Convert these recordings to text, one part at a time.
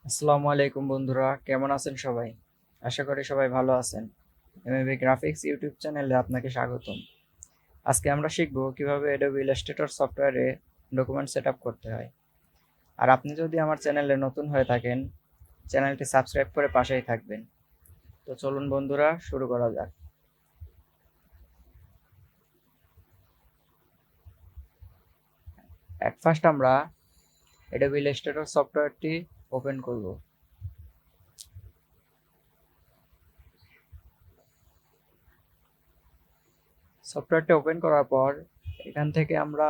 আসসালামু আলাইকুম বন্ধুরা, কেমন আছেন সবাই? আশা করি সবাই ভালো আছেন। এমএবি গ্রাফিক্স ইউটিউব চ্যানেলে আপনাকে স্বাগতম। আজকে আমরা শিখব কিভাবে Adobe Illustrator সফটওয়্যারে ডকুমেন্ট সেটআপ করতে হয়। আর আপনি যদি আমার চ্যানেলে নতুন হয়ে থাকেন, চ্যানেলটি সাবস্ক্রাইব করে পাশেই থাকবেন। তো চলুন বন্ধুরা, শুরু করা যাক। এট ফার্স্ট আমরা Adobe Illustrator সফটওয়্যারটি ওপেন করব। সফটওয়্যারটি ওপেন করার পর এখান থেকে আমরা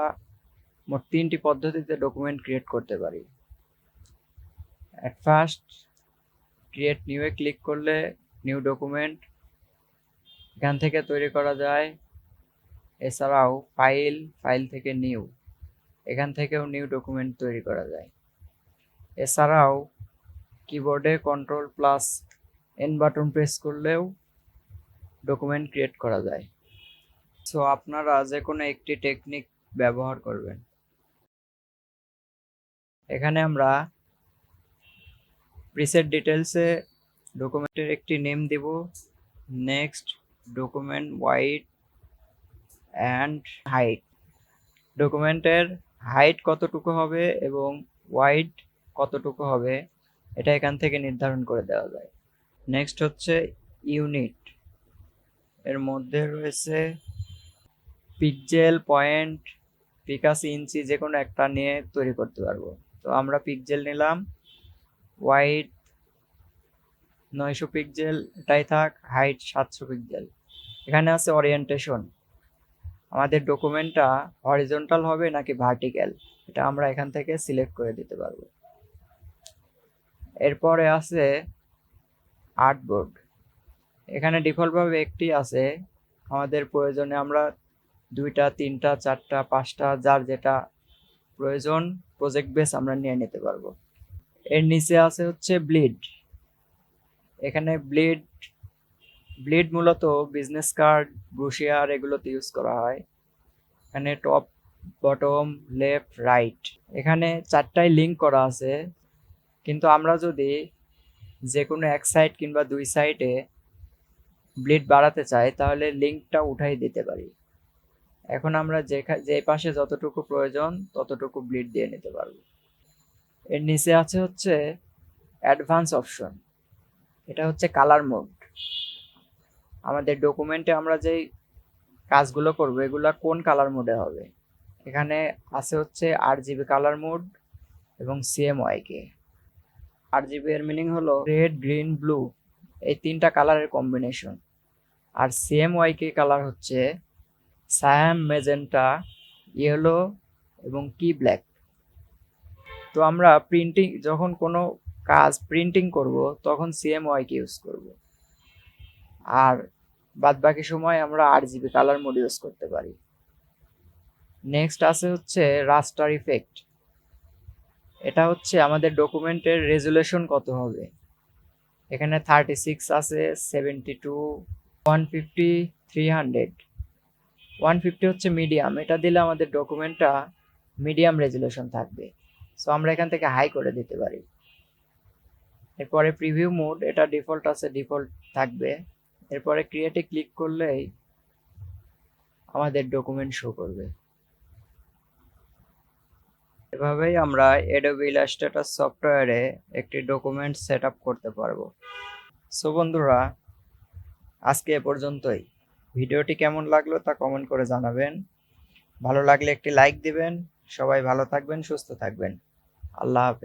মোট 3টি পদ্ধতিতে ডকুমেন্ট ক্রিয়েট করতে পারি। এট ফার্স্ট ক্রিয়েট নিউয়ে ক্লিক করলে নিউ ডকুমেন্ট এখান থেকে তৈরি করা যায়। এছাড়াও ফাইল থেকে নিউ, এখান থেকেও নিউ ডকুমেন্ট তৈরি করা যায়। এছাড়াও কিবোর্ডে Ctrl+N বাটন প্রেস করলেও ডকুমেন্ট ক্রিয়েট করা যায়। সো আপনারা যে কোনো একটি টেকনিক ব্যবহার করবেন। এখানে আমরা প্রিসেট ডিটেলসে ডকুমেন্টের একটি নেম দিব। Next document wide and height, ডকুমেন্টের হাইট কতটুকু হবে এবং ওয়াইড কতটুকু হবে এটা এখান থেকে নির্ধারণ করে দেওয়া যায়। নেক্সট হচ্ছে ইউনিট, এর মধ্যে রয়েছে পিক্সেল, পয়েন্ট, পিকাস, ইঞ্চি, যে কোনো একটা নিয়ে তৈরি করতে পারবো। তো আমরা পিক্সেল নিলাম, ওয়াইড 900 পিক্সেল এটাই থাক, হাইট 700 পিক্সেল। এখানে আছে ওরিয়েন্টেশন, আমাদের ডকুমেন্টটা হরিজন্টাল হবে নাকি ভার্টিক্যাল, এটা আমরা এখান থেকে সিলেক্ট করে দিতে পারবো। এরপরে আছে আর্টবোর্ড, এখানে ডিফল্টভাবে একটি আছে, আমাদের প্রয়োজনে আমরা 2টা 3টা 4টা 5টা যার যেটা প্রয়োজন প্রজেক্ট বেস আমরা নিয়ে নিতে পারবো। এর নিচে আছে হচ্ছে ব্লিড, এখানে ব্লিড মূলত বিজনেস কার্ড, ব্রোশিয়ার এগুলোতে ইউজ করা হয়। এখানে টপ, বটম, লেফট, রাইট, এখানে 4টাই লিঙ্ক করা আছে, কিন্তু আমরা যদি যে কোনো এক সাইড কিংবা 2 সাইডে ব্লিড বাড়াতে চাই তাহলে লিঙ্কটা উঠাই দিতে পারি। এখন আমরা যে পাশে যতটুকু প্রয়োজন ততটুকু ব্লিড দিয়ে নিতে পারবো। এর নিচে আছে হচ্ছে অ্যাডভান্স অপশন, এটা হচ্ছে কালার মোড, আমাদের ডকুমেন্টে আমরা যেই কাজগুলো করবো এগুলা কোন কালার মোডে হবে। এখানে আছে হচ্ছে RGB কালার মোড এবং CMYK। RGB এর মিনিং হলো রেড, গ্রিন, ব্লু, এই 3টা কালারের কম্বিনেশন। আর CMYK কালার হচ্ছে সায়াম, মেজেন্টা, ইয়েলো এবং কি ব্ল্যাক। তো আমরা যখন কোনো কাজ প্রিন্টিং করব তখন CMYK ইউজ করব, আর বাদ বাকি সময় আমরা RGB কালার মোড ইউজ করতে পারি। নেক্সট আছে হচ্ছে রাস্টার ইফেক্ট, এটা হচ্ছে আমাদের ডকুমেন্টের রেজুলেশন কত হবে। এখানে 36 আছে, 72, 150, 300। 150 হচ্ছে মিডিয়াম, এটা দিলে আমাদের ডকুমেন্টটা মিডিয়াম রেজুলেশন থাকবে। সো আমরা এখান থেকে হাই করে দিতে পারি। এরপরে প্রিভিউ মোড, এটা ডিফল্ট আছে, ডিফল্ট থাকবে। এরপরে ক্রিয়েটে ক্লিক করলেই আমাদের ডকুমেন্ট শো করবে। এভাবেই আমরা Adobe Illustrator সফটওয়্যারে একটি ডকুমেন্ট সেটআপ করতে পারবো। সো বন্ধুরা, আজকে এ পর্যন্তই। ভিডিওটি কেমন লাগলো তা কমেন্ট করে জানাবেন। ভালো লাগলে একটি লাইক দিবেন। সবাই ভালো থাকবেন, সুস্থ থাকবেন। আল্লাহ হাফেজ।